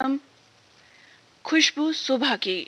हम खुशबू सुबह की।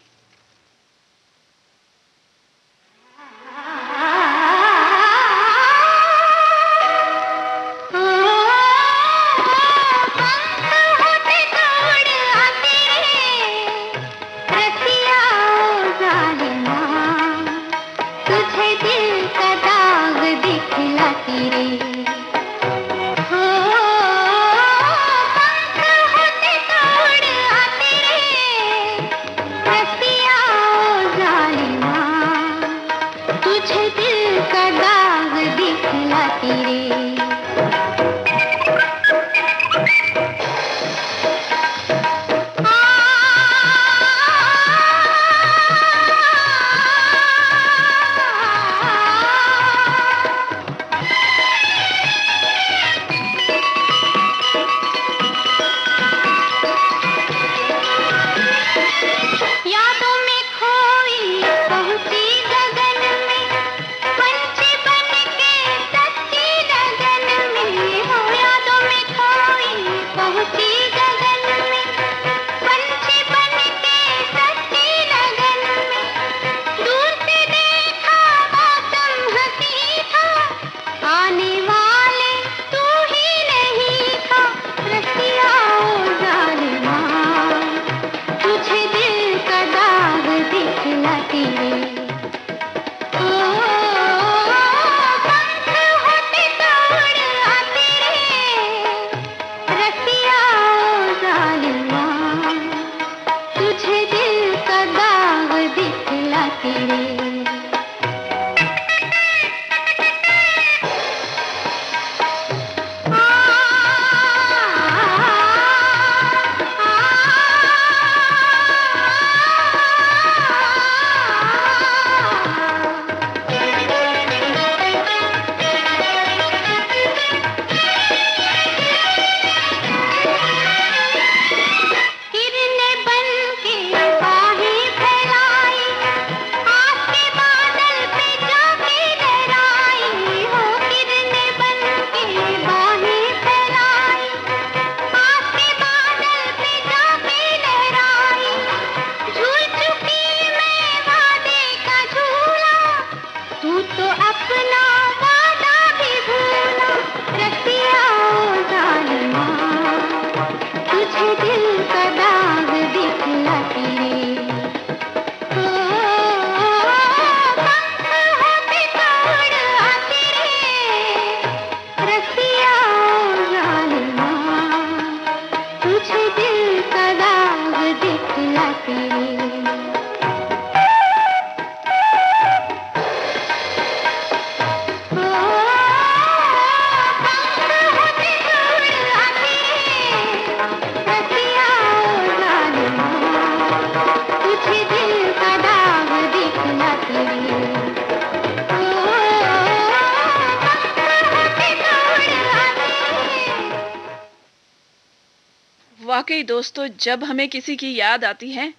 वाकई दोस्तों, जब हमें किसी की याद आती है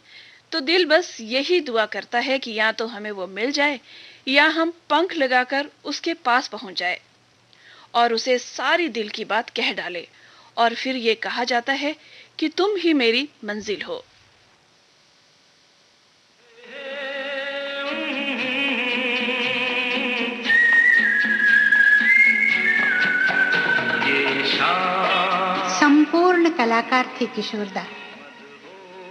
तो दिल बस यही दुआ करता है कि या तो हमें वो मिल जाए या हम पंख लगाकर उसके पास पहुंच जाए और उसे सारी दिल की बात कह डाले। और फिर ये कहा जाता है कि तुम ही मेरी मंजिल हो। संपूर्ण कलाकार थे किशोरदा।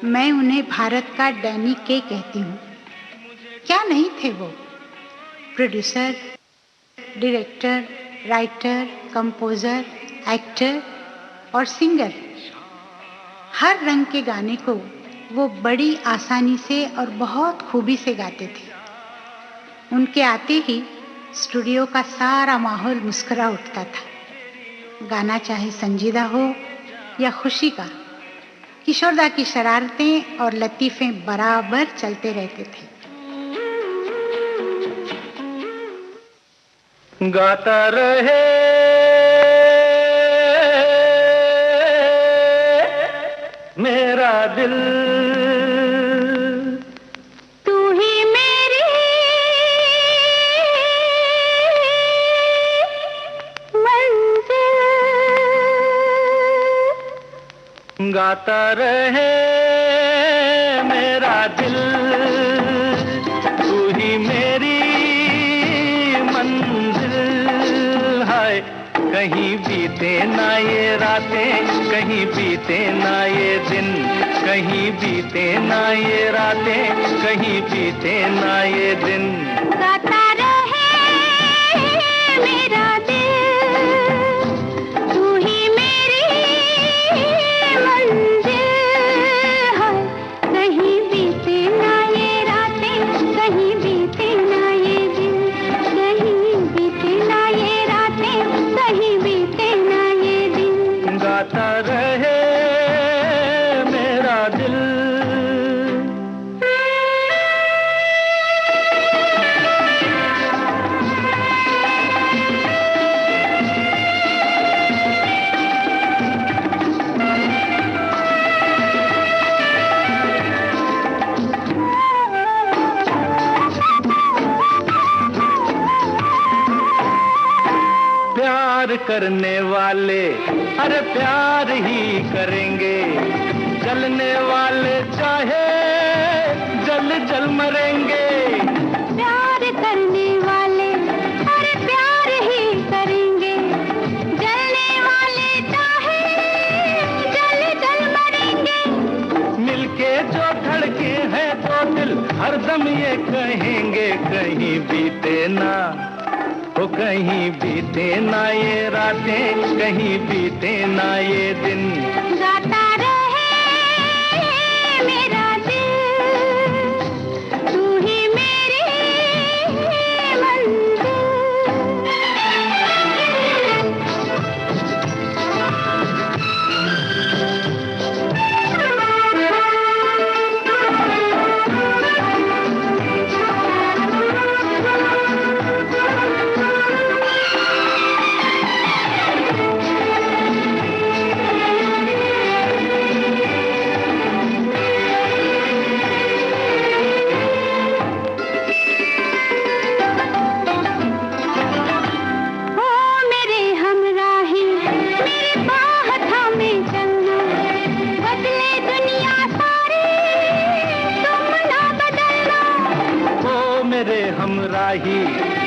मैं उन्हें भारत का डैनी के कहती हूँ। क्या नहीं थे वो? Producer, director, writer, composer, actor और सिंगर। हर रंग के गाने को वो बड़ी आसानी से और बहुत खूबी से गाते थे। उनके आते ही स्टूडियो का सारा माहौल मुस्कुरा उठता था। गाना चाहे संजीदा हो या खुशी का, किशोरदा की शरारतें और लतीफ़ें बराबर चलते रहते थे। गाता रहे मेरा दिल, तू ही मेरी मंजिल। गाता रहे मेरा दिल, तू ही मेरी मंजिल है। कहीं बीते ना ये रातें, कहीं बीते ना ये दिन, कहीं बीते ना ये रातें, कहीं बीते ना ये दिन। गाता रहे मेरा दिल, तू ही मेरी मंजिल है। कहीं बीते ना ये रातें, कहीं बीते ना ये दिन, कहीं बीते ना ये रातें, कहीं बीते ना ये दिन। गाता रहे मेरा दिल। प्यार करने वाले अरे प्यार ही करेंगे, जलने वाले चाहे जल जल मरेंगे। प्यार करने वाले अरे प्यार ही करेंगे, जलने वाले चाहे जल जल मरेंगे। मिलके जो धड़के हैं तो दिल हरदम ये कहेंगे, कहीं बीते ना ओ कहीं बीते ना ये रातें, कहीं बीते ना ये दिन। गाता रहे मेरा दिल, तू ही मेरी मंजिल।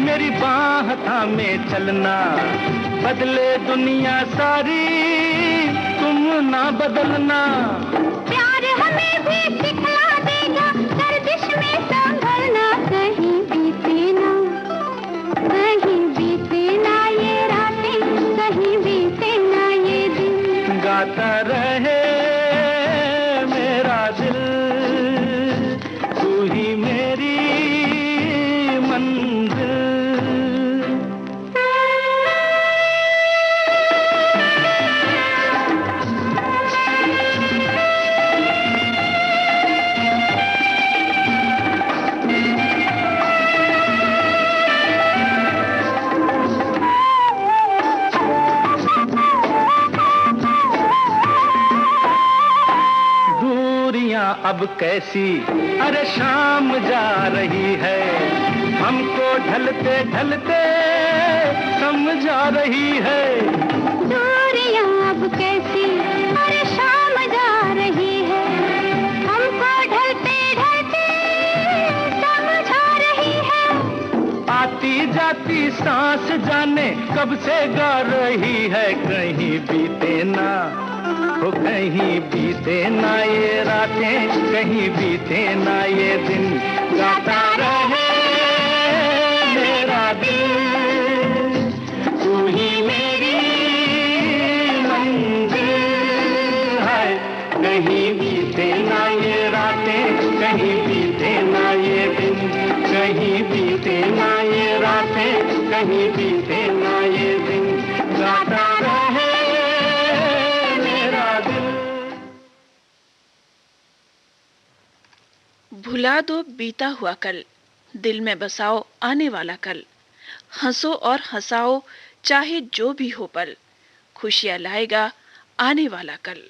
मेरी बाह थामे चलना, बदले दुनिया सारी तुम ना बदलना। प्यार हमें भी सिखला देगा, गर्दिश में संभलना। कहीं बीते ना, कहीं बीते ना ये रातें, कहीं बीते ना ये दिन। गाता रहे मेरा दिल, तू ही मेरी मंजिल। अब कैसी अरे शाम जा रही है, हमको ढलते ढलते समझा रही है। दूरियां अब कैसी अरे शाम जा रही है, हमको ढलते ढलते समझा रही है। आती जाती सांस जाने कब से गा रही है, कहीं बीते ना हो कहीं बीते ना ये रातें, कहीं बीते ना ये दिन। गाता रहे मेरा दिल, तू ही मेरी मंजिल है। कहीं बीते ना ये रातें, कहीं बीते ना ये दिन, कहीं बीते ना ये रातें, कहीं बीते ना ये दिन। गाता रहे भुला दो बीता हुआ कल, दिल में बसाओ आने वाला कल। हंसो और हंसाओ चाहे जो भी हो पल, खुशियां लाएगा आने वाला कल।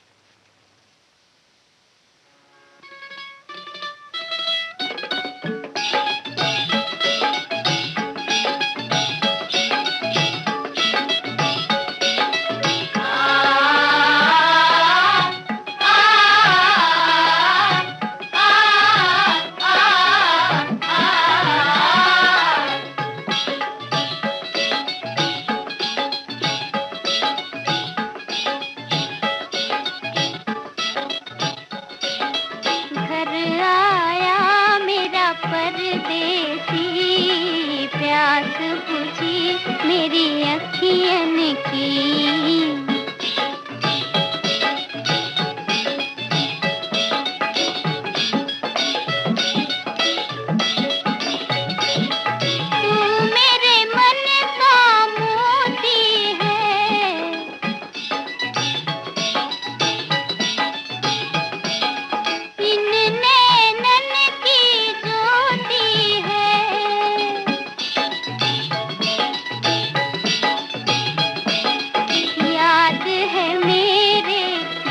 बुझी मेरी अखियन की।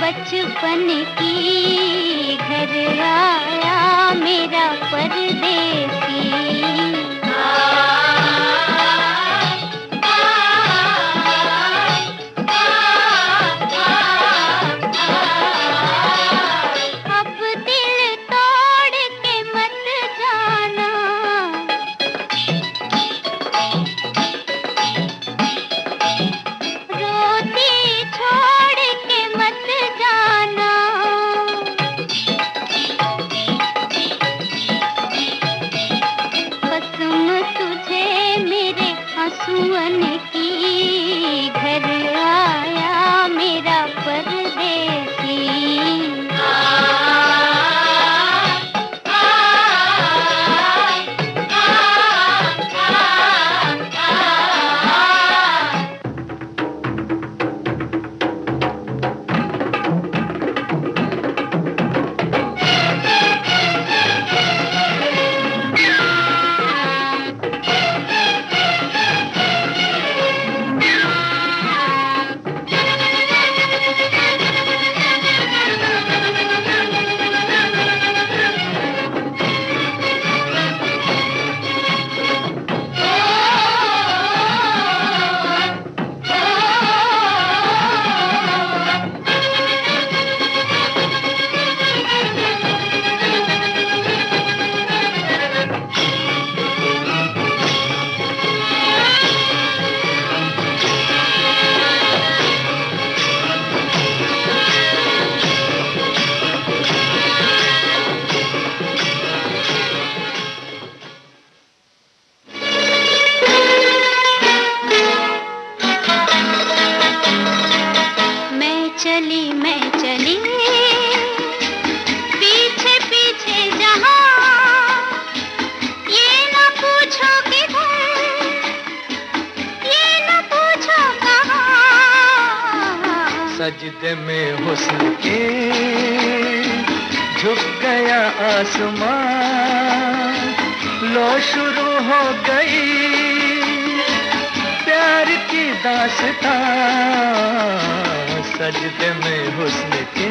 बचपन की घर आया मेरा परदेसी। अब दिल तोड़ के मत जाना, रोती छोड़ के मत जाना। कसम तुझे मेरे आंसुअन की, घर आया मेरा परदेसी। मैं चली पीछे पीछे जहां, ये न पूछो किधर, ये न पूछो कहां। सजदे में हुस्न के झुक गया आसमां, लो शुरू हो गई प्यार की दास्तां। सजदे में हुस्न के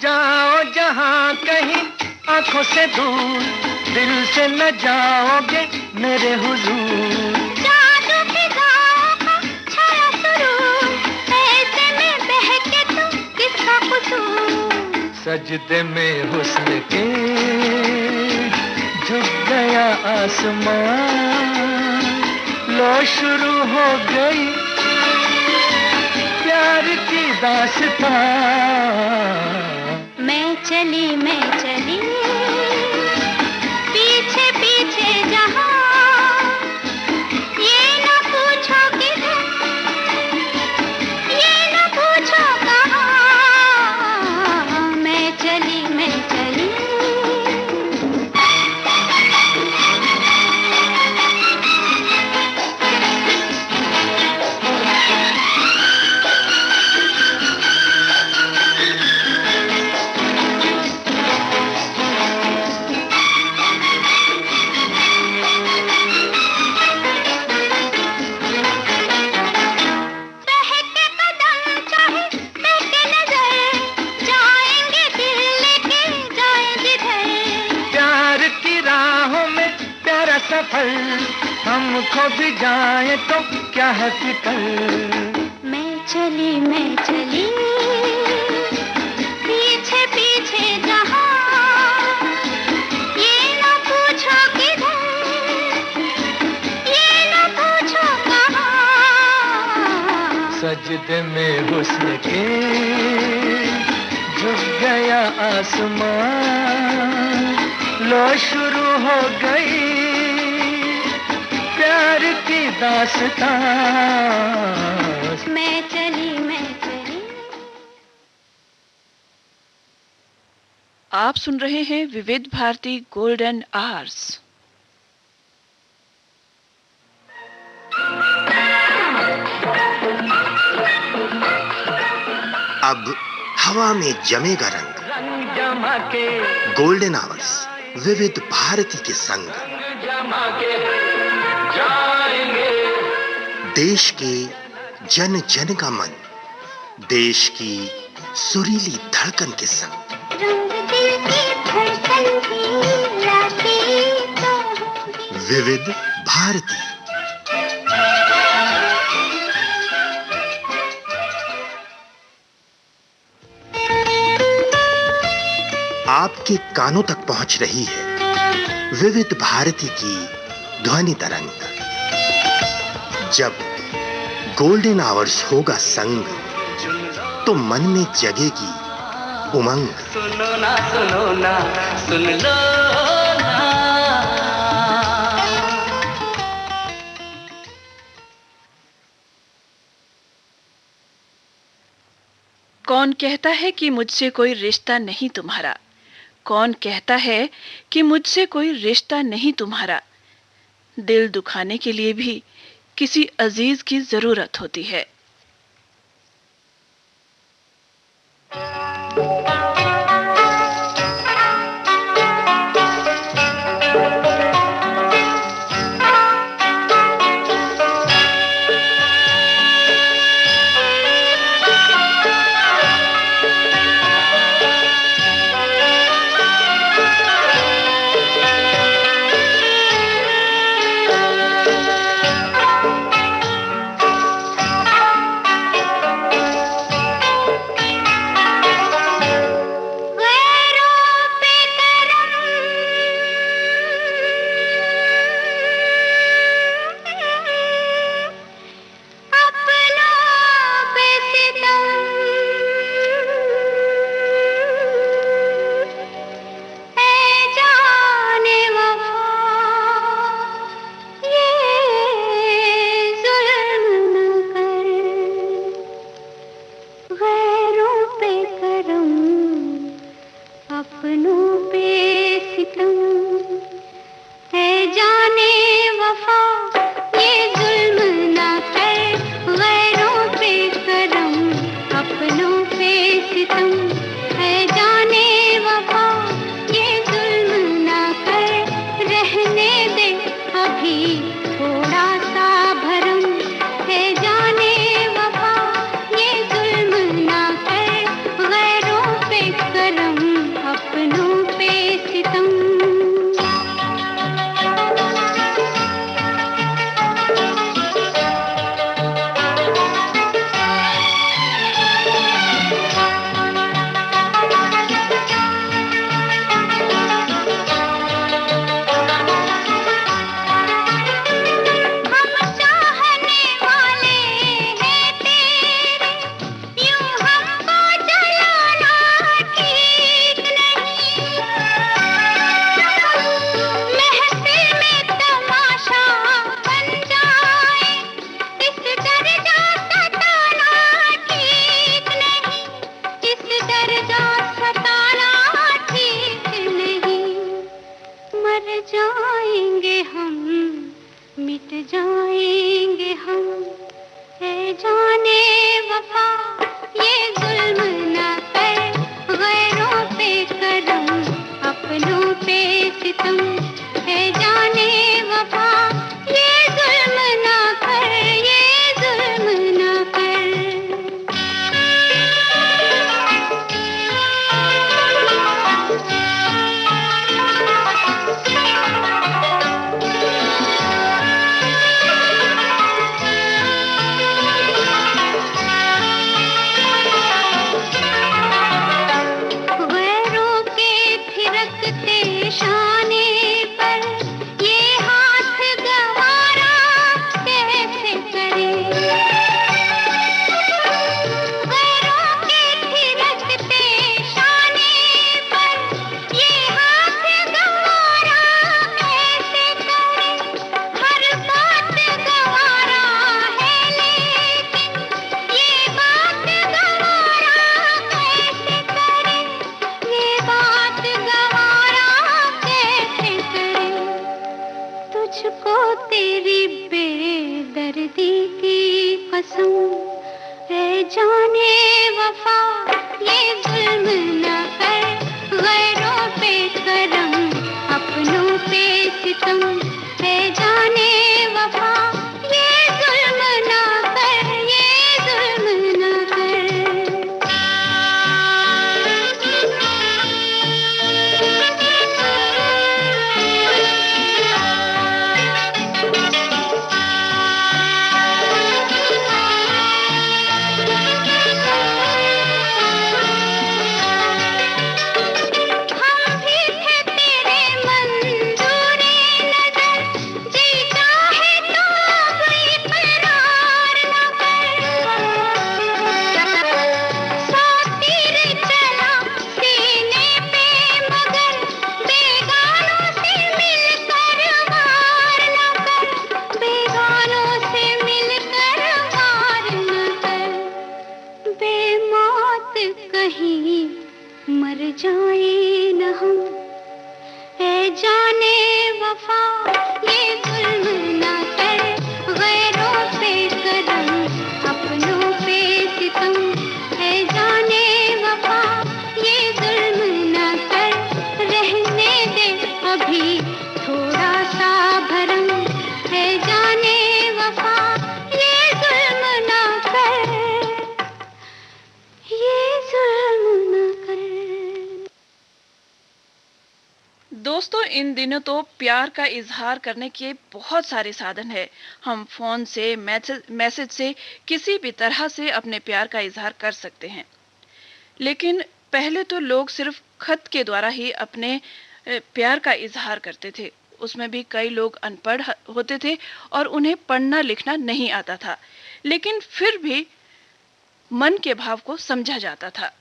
जाओ जहां कहीं आंखों से दूर, दिल से न जाओगे मेरे हुजूर। जादू फिजाओं का छाया सुरूर, ऐसे में बहके तो किसका कसूर। सजदे में हुस्न के झुक गया आसमां, लो शुरू हो गई प्यार की दास्तां। मैं चली पीछे पीछे जहां, ये न पूछो किधर, ये न पूछो कहां। मैं चली सफर हमको भी जाए तो क्या है फिक्र। मैं चली सजदे में हुस्न के झुक गया आसमान, लो शुरू हो गई प्यार की दास्तां। मैं चली मैं चली। आप सुन रहे हैं विविध भारती गोल्डन आवर्स। अब हवा में जमेगा रंग, रंग जमा के गोल्डन आवर्स विविध भारती के संग। जमा के जाएंगे। देश के जन जन का मन, देश की सुरीली धड़कन के संग। रंग दिल की धड़कन की रातें तो होंगी। विविध भारती। आपके कानों तक पहुंच रही है विविध भारती की ध्वनि तरंग। जब गोल्डन आवर्स होगा संग, तो मन में जगेगी उमंग। सुनो ना सुन लो ना। कौन कहता है कि मुझसे कोई रिश्ता नहीं तुम्हारा? कौन कहता है कि मुझसे कोई रिश्ता नहीं तुम्हारा? दिल दुखाने के लिए भी किसी अजीज की जरूरत होती है। दर्दी की कसम है जाने वफा, ये जुल्म न कर, गैरों पे करम, अपनों पे सितम है जाने वफा, ये जुल्म न कर, ये जुल्म न मर जाए न हम, ऐ जाने वफा, ये जुल्म न कर, गैरों पे करम, अपनों पे सितम है जाने वफा, ये जुल्म न कर, रहने दे अभी थोड़ा सा भरम है जाने वफा, ये जुल्म न कर, ये जुल्म न कर। दोस्तों, इन दिनों तो प्यार का इजहार करने के बहुत सारे साधन हैं। हम फोन से, मैसेज से, किसी भी तरह से अपने प्यार का इजहार कर सकते हैं। लेकिन पहले तो लोग सिर्फ खत के द्वारा ही अपने प्यार का इजहार करते थे। उसमें भी कई लोग अनपढ़ होते थे और उन्हें पढ़ना लिखना नहीं आता था, लेकिन फिर भी मन के भाव को समझा जाता था।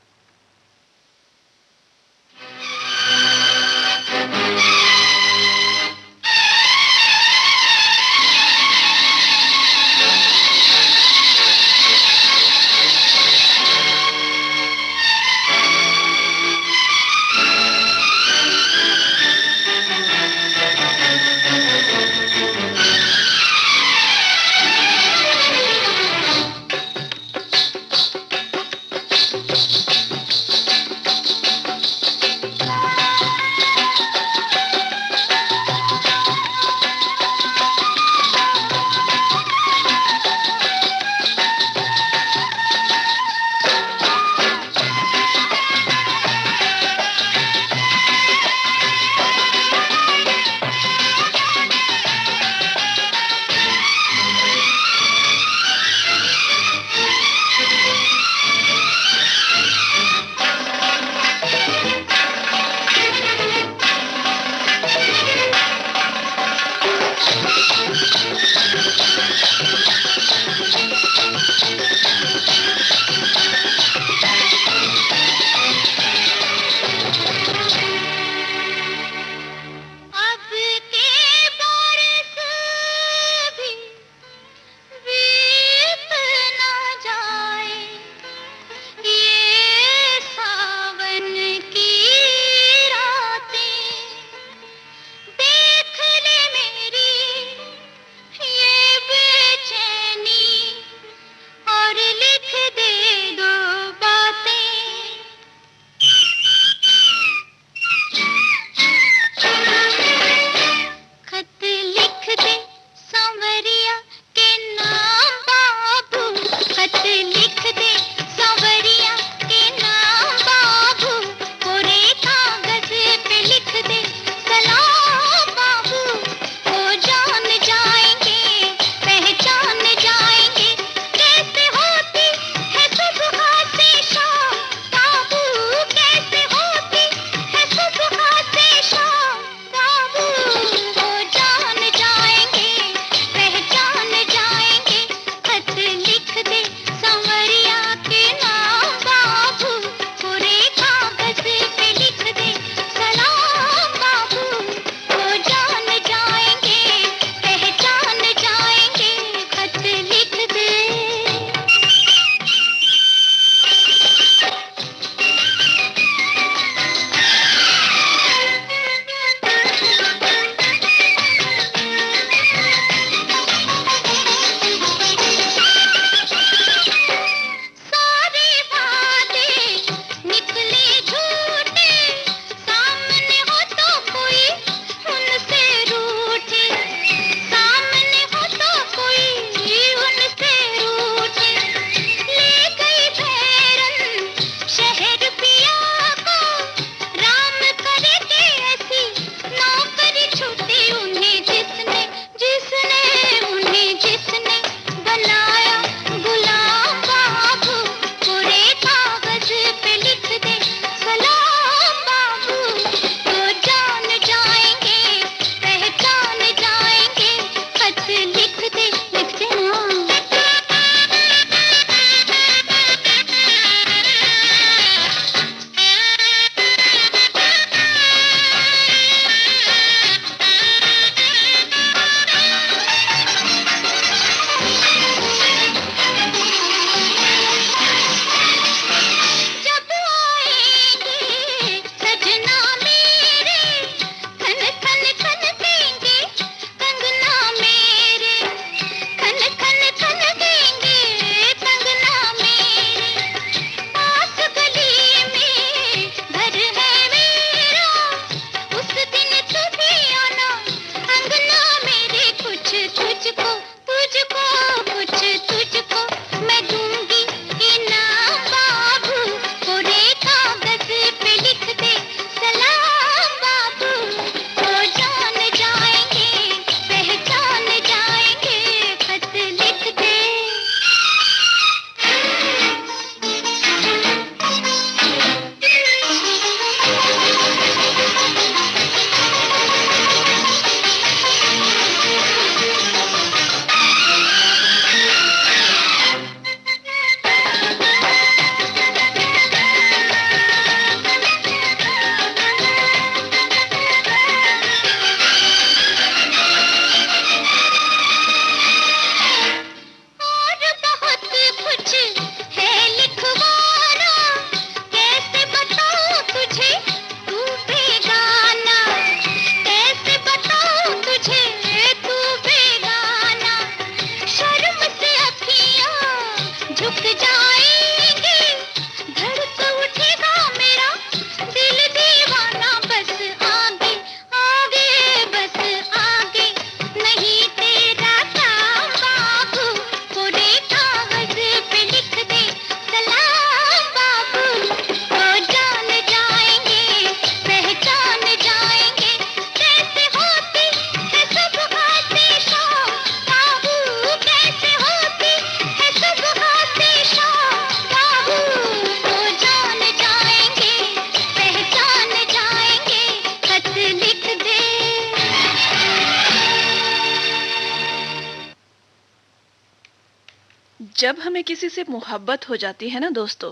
जब हमें किसी से मोहब्बत हो जाती है ना दोस्तों,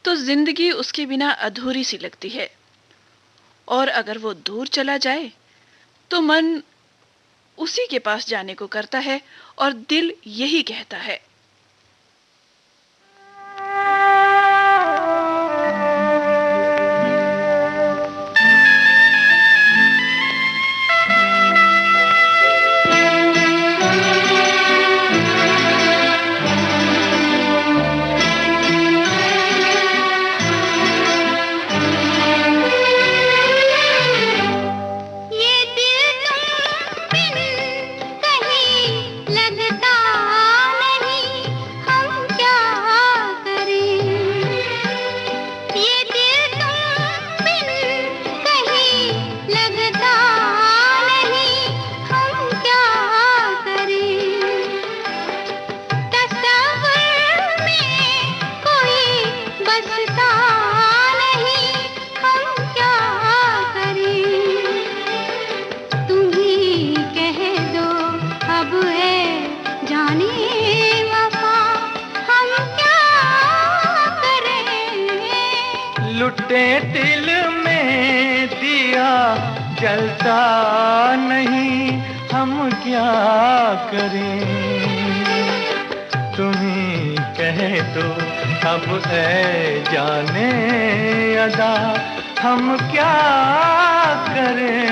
तो जिंदगी उसके बिना अधूरी सी लगती है। और अगर वो दूर चला जाए तो मन उसी के पास जाने को करता है और दिल यही कहता है। लुटे दिल में दिया जलता नहीं, हम क्या करें। तुम्ही कहे तो अब है जाने अदा, हम क्या करें।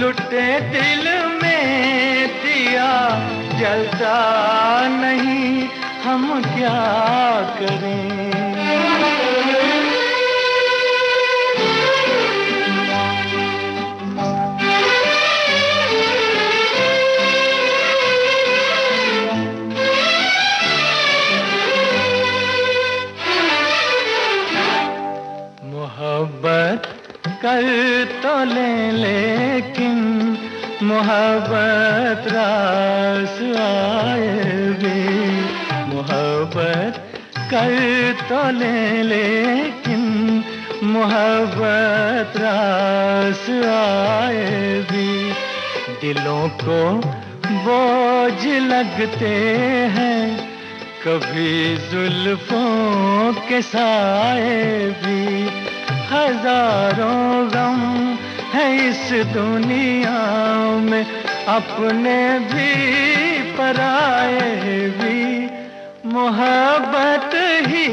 लुटे दिल में दिया जलता नहीं, हम क्या करें। मोहब्बत कर तो ले लेकिन मोहब्बत रास आए भी। मोहब्बत कर तो ले लेकिन मोहब्बत रास आए भी। दिलों को बोझ लगते हैं कभी जुल्फों के साए भी। हजारों गम है इस दुनिया में, अपने भी पराए भी। मोहब्बत ही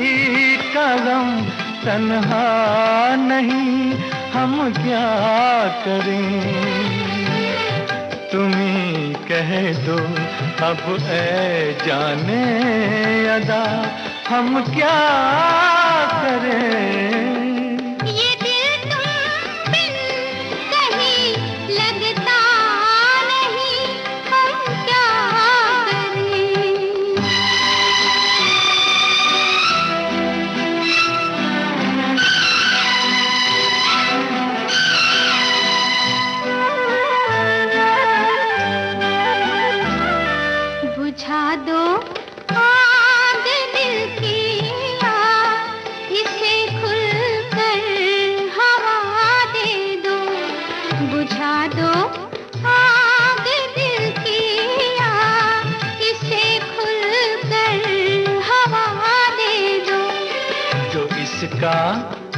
का गम तन्हा नहीं, हम क्या करें। तुम्ही कह दो अब ऐ जाने अदा, हम क्या करें। दो आग दिल की, इसे खुल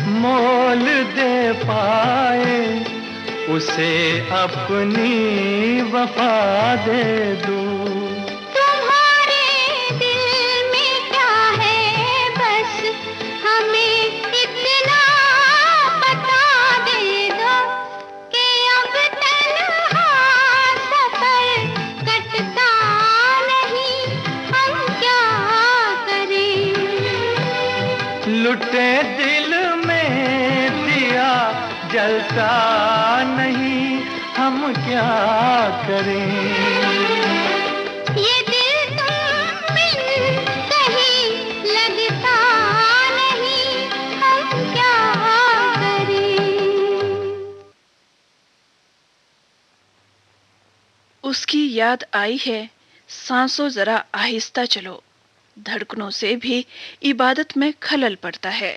मोल दे पाए उसे अपनी वफा दे दूं। तुम्हारे दिल में क्या है बस हमें इतना बता दे दो कि अब तन्हा सफर कटता नहीं, हम क्या करें। लुटे दिल में दिया जलता नहीं, हम क्या करें। ये दिल तुम बिन कहीं लगता नहीं, हम क्या करें। उसकी याद आई है, सांसों जरा आहिस्ता चलो, धड़कनों से भी इबादत में खलल पड़ता है।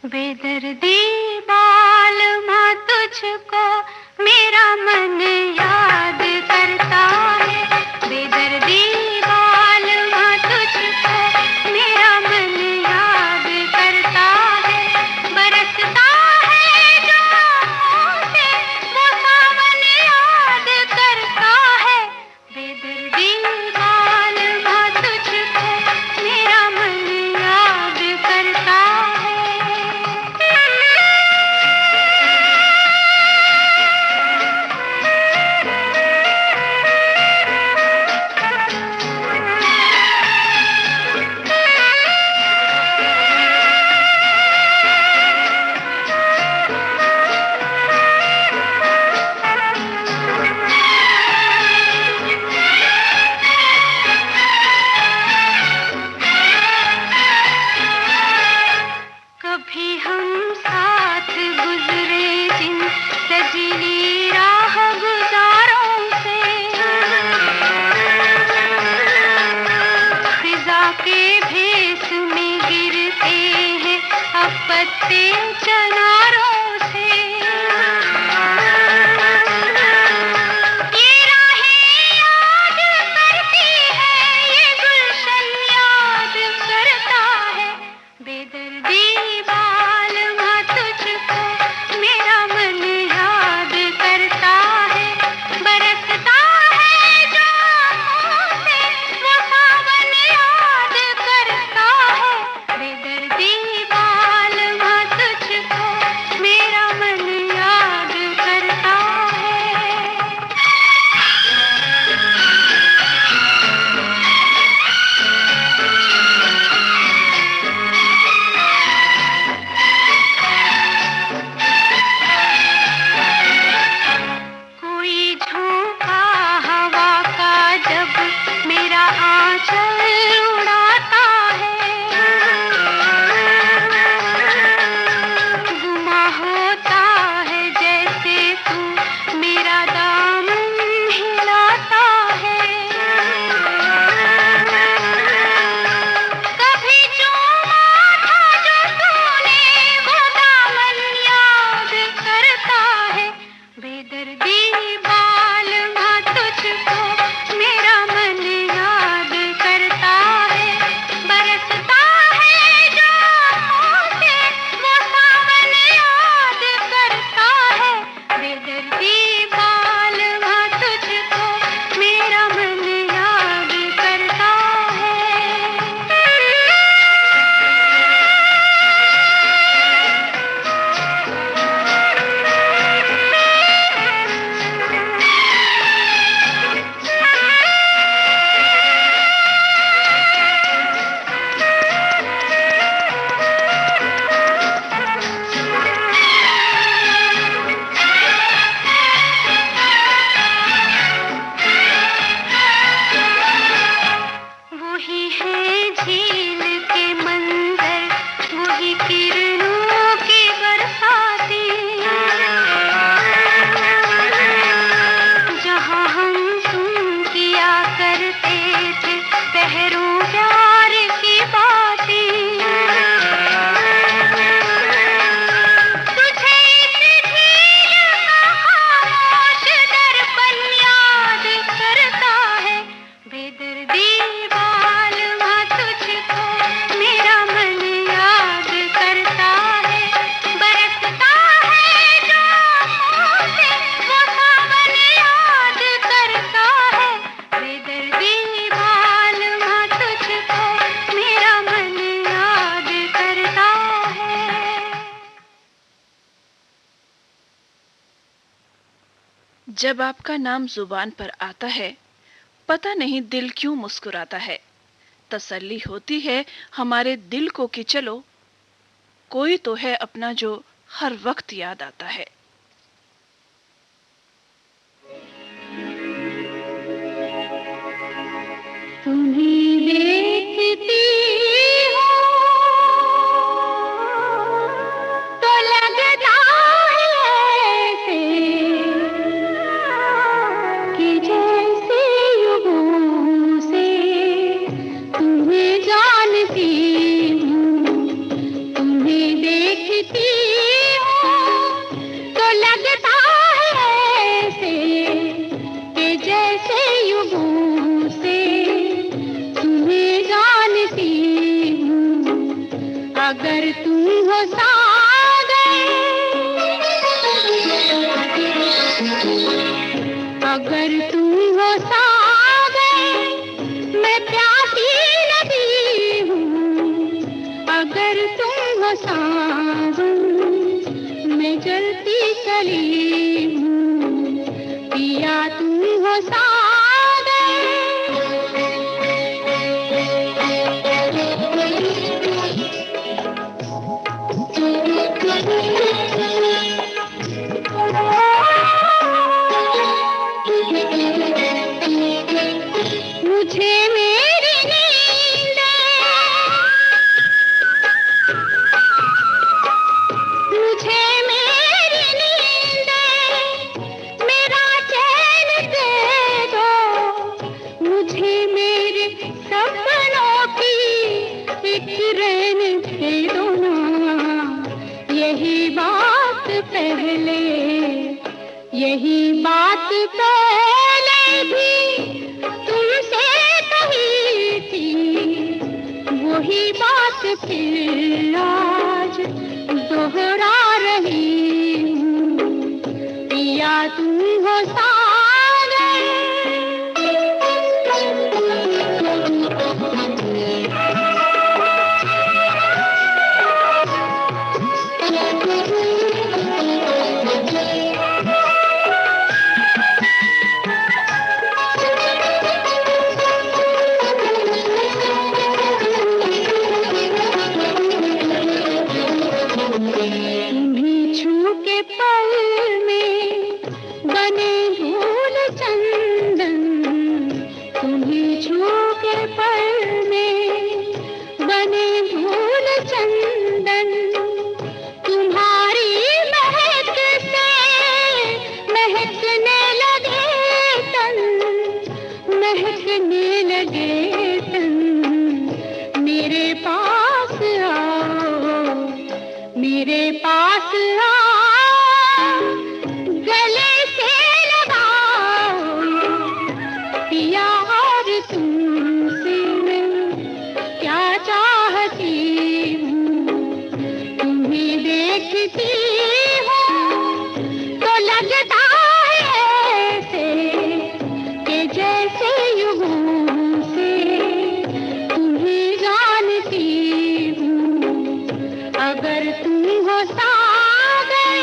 बेदर्दी बालमा तुझको मेरा मन याद करता है। बेदर्दी बालमा तुझको मेरा मन याद करता है। बरसता है जो आँखों से वो सावन याद करता है। बेदर्दी बालमा तुझको मेरा मन याद करता है। कभी हम साथ गुजरे जिन सजीली राह गुजारों से, फिजा के भेस में गिरते हैं अब पत्ते चनारों से। ये राहें याद करती है, ये गुलशन याद करता है। बेदर्दी बालमा तुझको मेरा मन याद करता है। बरसता है जो आँखों से वो सावन याद करता है। बेदर्दी बालमा तुझको मेरा मन याद करता है। कोई झोंका हवा का जब मेरा आंचल उड़ाता है, गुमा होता है जैसे तू मेरा दामन हिलाता है। कभी चूमा था जो तूने वो दामन याद करता है। बेदर्दी बालमा तुझको मेरा मन याद करता है। बरसता है जो आँखों से वो सावन याद करता है। बेदर्दी बालमा तुझको मेरा मन याद करता है। ठहरूं प्यार की बातें, तुझे इस झील का खामोश दर्पण याद करता है। बेदर्दी बालमा तुझको मेरा मन याद करता है। बरसता है जो आँखों से वो सावन याद करता है। बेदर्दी बालमा तुझको मेरा मन याद करता है। जब आपका नाम जुबान पर आता है, पता नहीं दिल क्यों मुस्कुराता है। तसल्ली होती है हमारे दिल को कि चलो, कोई तो है अपना जो हर वक्त याद आता है। तुम्हें देखती हूँ तो लगता है ऐसे कि जैसे युगों से तुम्हें जानती हूँ। तुम्हें देखती हूँ तो लगता है ऐसे कि जैसे युगों से तुम्हें जानती हूँ। अगर तुम हो सागर, अगर तुम हो सागर, मैं प्यासी नदी हूँ। अगर तुम हो सावन, मैं जलती कली हूँ। पिया तुम हो मुझे मेरी नींद, मुझे मेरी नींद, मेरा चैन दे दो। मुझे मेरे सपनों की एक रैन दे दो ना। यही बात पहले, यही बात पहले भी तुमसे कही थी। वही बात फिर आज दोहरा रही हूँ। पिया तुम हो तुम्हें छू के पल में बने धूल चंदन। तुम्हें छू के पल में बने धूल चंदन। तुम्हारी महक से महकने लगे तन, महकने लगे तन। मेरे पास आओ, मेरे पास आओ, गले से लगाओ। पिया और तुमसे मैं क्या चाहती हूँ। तुम्हें देखती हूँ तो लगता है ऐसे कि जैसे युगों से तुम्हें जानती हूँ। अगर तुम हो सागर,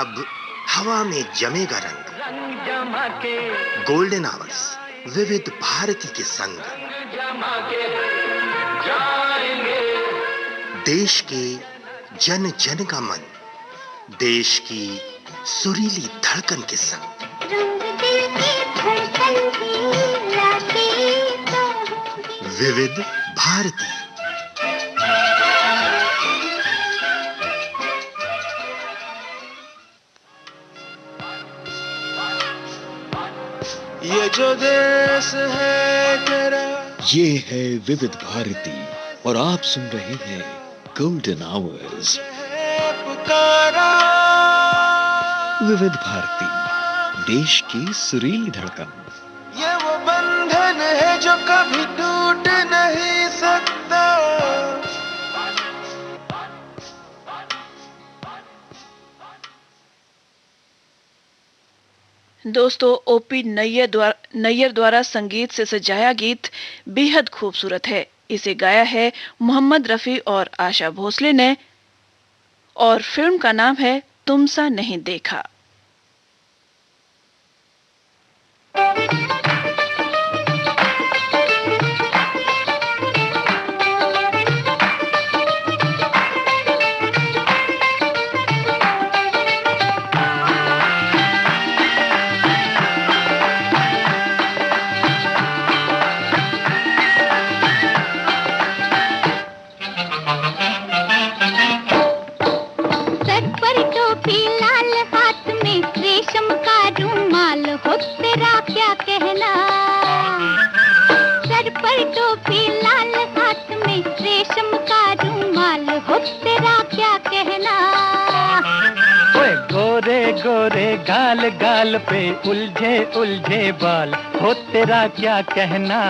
अब हवा में जमेगा रंग, रंग जमा के, गोल्डन आवर्स विविध भारती के संग, जमा के जाएंगे। देश के जन जन का मन, देश की सुरीली धड़कन के संग। रंग दिल की धड़कन की लाके तो होंगे। विविध भारती। ये जो देश है तेरा, ये है विविध भारती और आप सुन रहे हैं गोल्डन आवर्स। है पुकारा, विविध भारती, देश की सुरीली धड़कन। ये वो बंधन है जो कभी टूट नहीं सकता। दोस्तों, ओपी नैयर द्वारा संगीत से सजाया गीत बेहद खूबसूरत है। इसे गाया है मोहम्मद रफी और आशा भोसले ने और फिल्म का नाम है तुम सा नहीं देखा। सर पर टोपी लाल, हाथ में रेशम का रुमाल, हो तेरा क्या कहना। सर पर टोपी लाल, हाथ में रेशम का रुमाल, हो तेरा क्या कहना। ओए गोरे गोरे गाल गाल पे उलझे उलझे बाल, हो तेरा क्या कहना।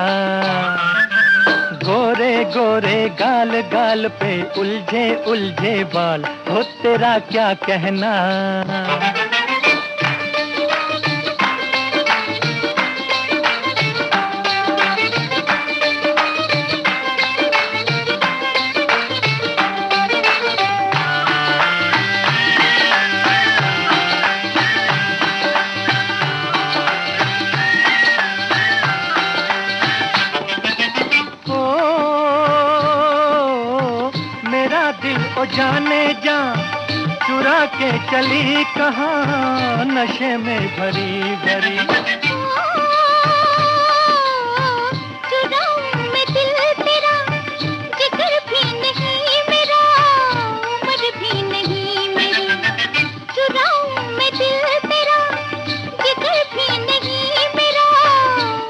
गोरे गोरे गाल गाल पे उलझे उलझे बाल, हो तेरा क्या कहना। ओ जाने जा चुरा के चली कहाँ, नशे में भरी भरी। चुराऊं मैं दिल तेरा, जिगर भी नहीं मेरा, उम्र भी नहीं मेरी। चुराऊं मैं दिल तेरा, जिगर भी नहीं मेरा,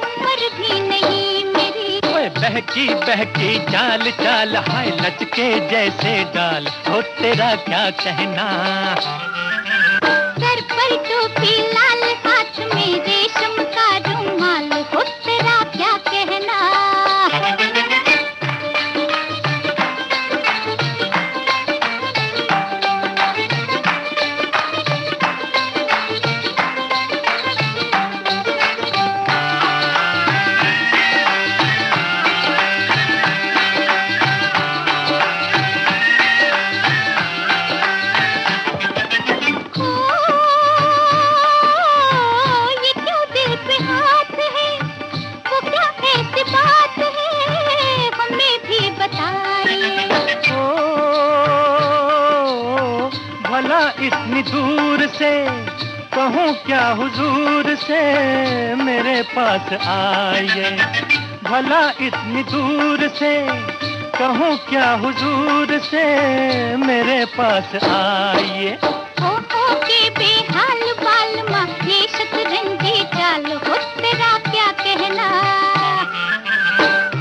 उम्र भी नहीं मेरी। ओए बहकी बहकी चाल चाल, हाय लचके जैसे डाल, हो तेरा क्या कहना। सर पर टोपी लाल, हाथ में रेशम का रुमाल, हो तेरा क्या कहना। इतनी दूर से कहूँ क्या हुजूर से मेरे पास आइए। भला इतनी दूर से कहूँ क्या हुजूर से मेरे पास आइए। हो के बेहाल बाल माँ, ये शतरंजी चाल, हो तेरा क्या कहना।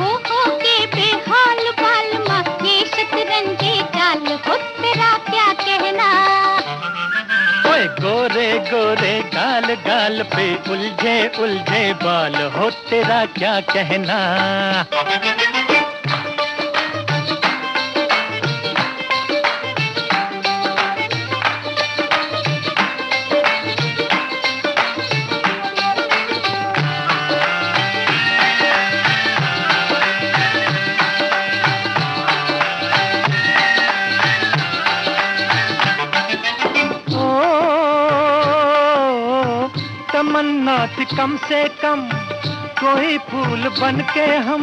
हो के बेहाल बाल माँ, ये शतरंजी चाल, हो तेरा क्या कहना। ओए गोरे गोरे गाल गाल पे उलझे उलझे बाल, हो तेरा क्या कहना। तमन्ना थी कम से कम कोई फूल बन के हम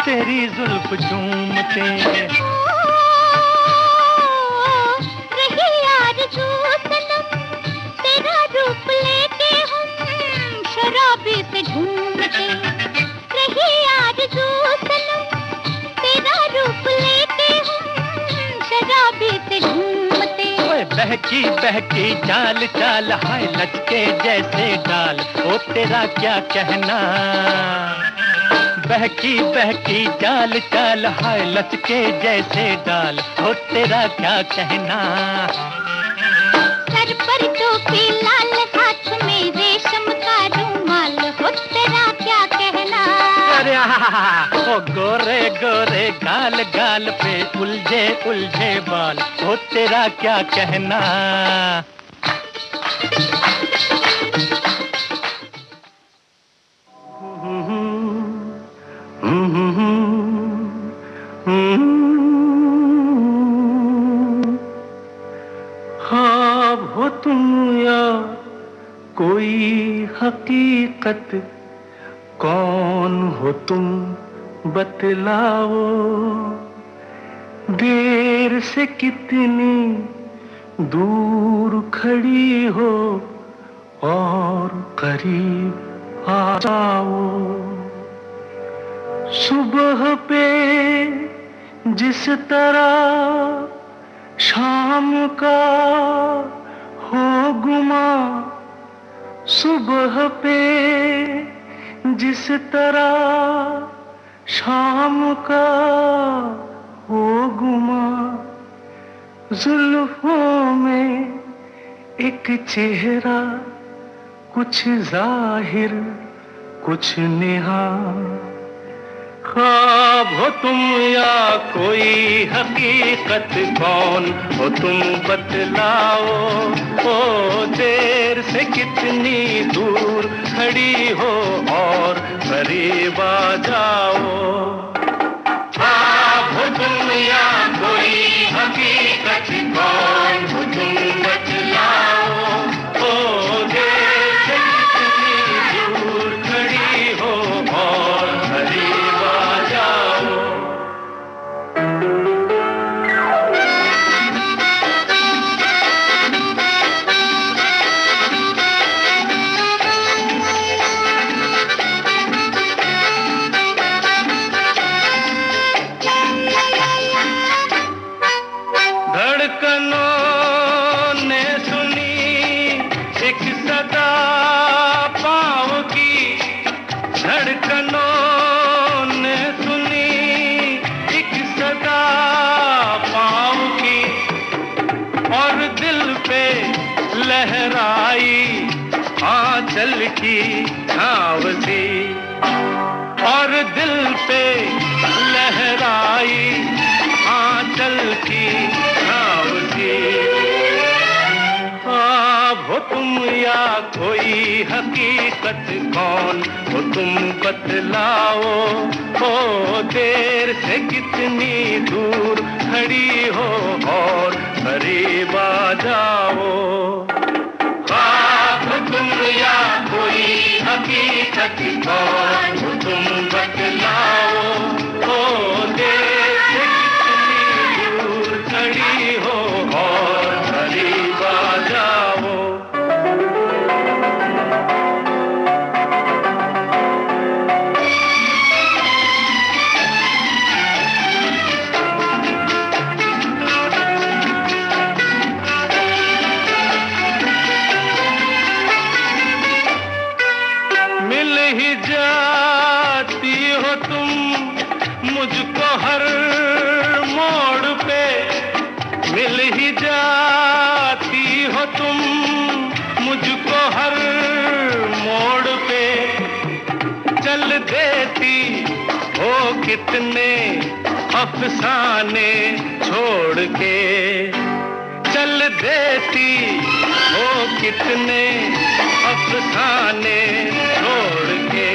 तेरी जुल्फ झूमते। रही आरज़ू सनम तेरा रूप लेके हम शराबी से झूमते। रही आरज़ू सनम तेरा रूप लेके हम शराबी से झूमते। ओए बहकी बहकी चाल चाल हाय लचके जैसे डाल, ओ तेरा क्या कहना। बहकी बहकी चाल चाल हाय लचके जैसे डाल, ओ तेरा क्या कहना। सर पर टोपी लाल हाथ में रेशम का रुमाल, हो तेरा क्या कहना। अरे ओ गोरे गोरे गाल गाल पे उलझे उलझे बाल, ओ तेरा क्या कहना। ख्वाब हो तुम या कोई हकीकत, कौन हो तुम बतलाओ। देर से कितनी दूर खड़ी हो और करीब आ जाओ। सुबह पे जिस तरह शाम का हो गुमा, सुबह पे जिस तरह शाम का हो गुमा, जुल्फों में एक चेहरा कुछ जाहिर कुछ निहा। ख्वाब हो तुम या कोई हकीकत, कौन हो तुम बतलाओ। ओ देर से कितनी दूर खड़ी हो और करीब आ जाओ। ख्वाब हो तुम या कोई हकीकत, कौन हो तुम बतलाओ। ओ देर से कितनी दूर खड़ी हो और करीब आ जाओ। धड़कनों ने सुनी एक सदा पाँव की, धड़कनों ने सुनी एक सदा पाँव की, और दिल पे लहराई आंचल की छाँव सी, और दिल पे लहराई आंचल की छाँव सी। ख्वाब हो तुम या कोई हकीकत, कौन हो तुम बतलाओ। ओ देर से कितनी दूर खड़ी हो और करीब आ जाओ। ख्वाब हो तुम या कोई हकीकत, कौन हो तुम बतलाओ। ओ देर से कितनी दूर खड़ी हो और करीब आ जाओ। मिल ही जाती हो तुम मुझको हर मोड़ पे, मिल ही जाती हो तुम मुझको हर मोड़ पे। चल देती हो कितने अफसाने छोड़ के, चल देती हो कितने अफसाने छोड़ के।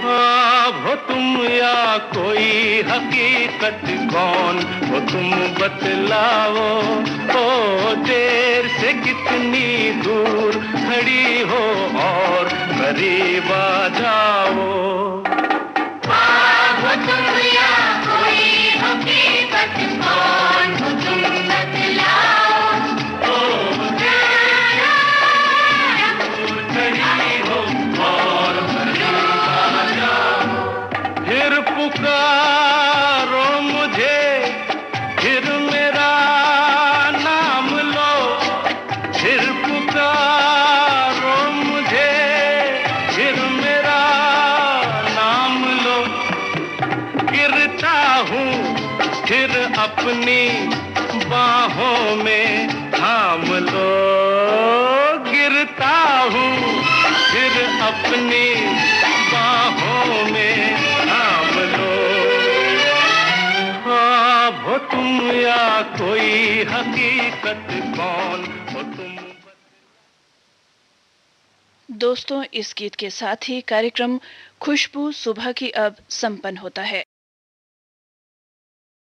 ख्वाब हो तुम या या कोई हकीकत, कौन वो तुम बतलाओ। ओ देर से कितनी दूर खड़ी हो और करीब आ जाओ। वो तुम या कोई हकीकत, कौन वो तुम बतलाओ। ओ देर से दूर खड़ी हो और करीब आ जाओ। फिर पुकारो मुझे, फिर मेरा नाम लो। फिर पुकारो मुझे, फिर मेरा नाम लो। गिरता हूँ फिर अपनी बाहों में थाम लो। गिरता हूँ फिर अपनी बाहों में थाम लो। वो तुम या कोई हकीकत, कौन वो तुम। दोस्तों, इस गीत के साथ ही कार्यक्रम खुशबू सुबह की अब संपन्न होता है।